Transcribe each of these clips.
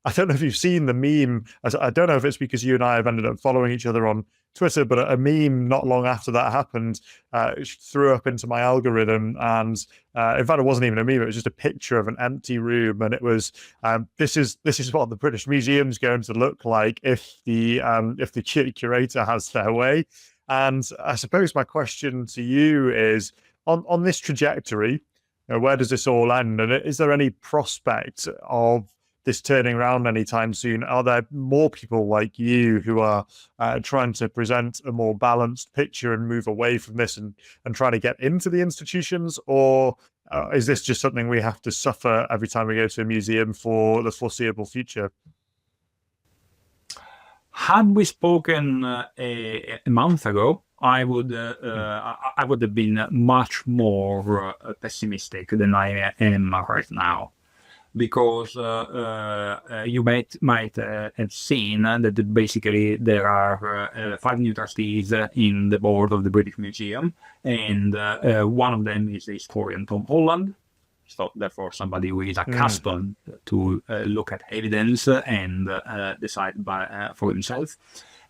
I don't know if you've seen the meme. I don't know if it's because you and I have ended up following each other on Twitter, but a meme not long after that happened threw up into my algorithm. And in fact, it wasn't even a meme; it was just a picture of an empty room, and it was this is what the British Museum's going to look like if the curator has their way. And I suppose my question to you is on this trajectory, where does this all end? And is there any prospect of this turning around anytime soon? Are there more people like you who are trying to present a more balanced picture and move away from this and try to get into the institutions? Or is this just something we have to suffer every time we go to a museum for the foreseeable future? Had we spoken a month ago, I would have been much more pessimistic than I am right now, because you might have seen that basically there are 5 new trustees in the board of the British Museum, and one of them is the historian Tom Holland. So therefore, somebody who is accustomed to look at evidence and decide for himself.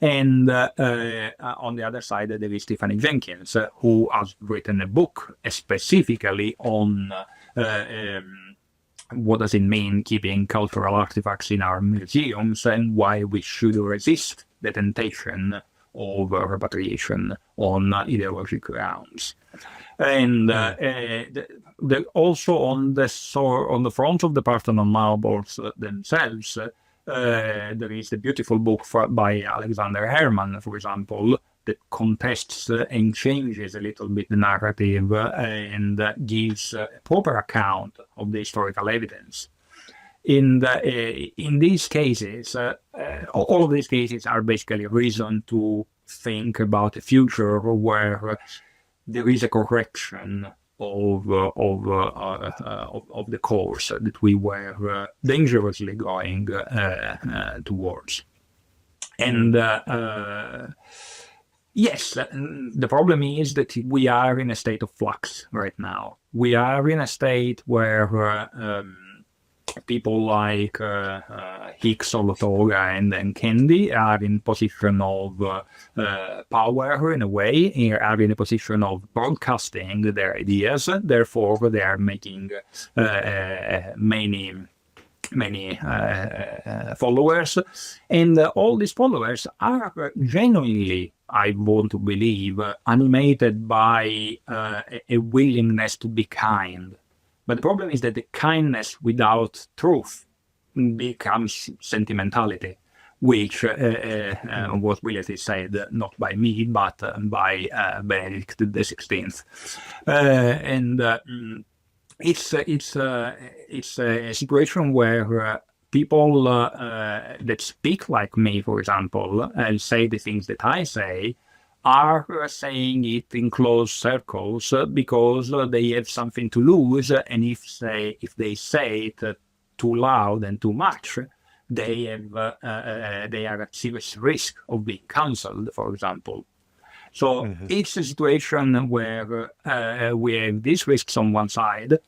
And on the other side, there is Tiffany Jenkins, who has written a book specifically on what does it mean keeping cultural artifacts in our museums and why we should resist the temptation of repatriation on ideological grounds. And also on the front of the Parthenon marbles themselves, there is the beautiful book by Alexander Herman, for example, that contests and changes a little bit the narrative and gives a proper account of the historical evidence. In these cases, all of these cases are basically a reason to think about a future where there is a correction of the course that we were dangerously going towards. And yes, the problem is that we are in a state of flux right now. We are in a state where people like Hicks, Olotoga, and then Kendi are in position of power in a way, are in a position of broadcasting their ideas. Therefore, they are making many followers, and all these followers are genuinely, I want to believe, animated by a willingness to be kind. But the problem is that the kindness without truth becomes sentimentality, which was willingly said not by me but by Benedict XVI. It's a situation where people that speak like me, for example, and say the things that I say, are saying it in closed circles because they have something to lose, and if they say it too loud and too much, they are at serious risk of being cancelled, for example. So it's a situation where we have these risks on one side,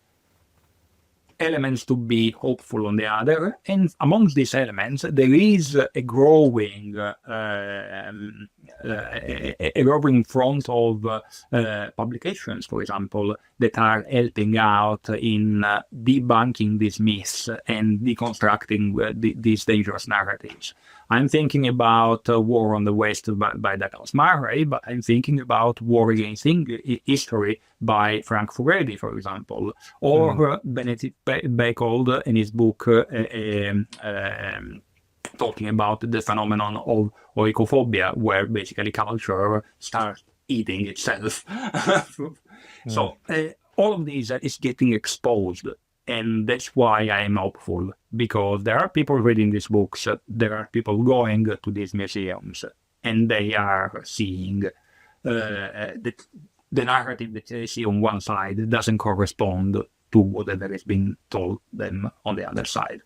elements to be hopeful on the other, and amongst these elements there is a growing front of publications, for example, that are helping out in debunking these myths and deconstructing these dangerous narratives. I'm thinking about War on the West by Douglas Murray, but I'm thinking about War Against History by Frank Furedi, for example, or Benedict Beckold in his book talking about the phenomenon of oikophobia, where basically culture starts eating itself. So all of these is getting exposed. And that's why I am hopeful, because there are people reading these books, there are people going to these museums, and they are seeing the narrative that they see on one side doesn't correspond to whatever is being told them on the other side.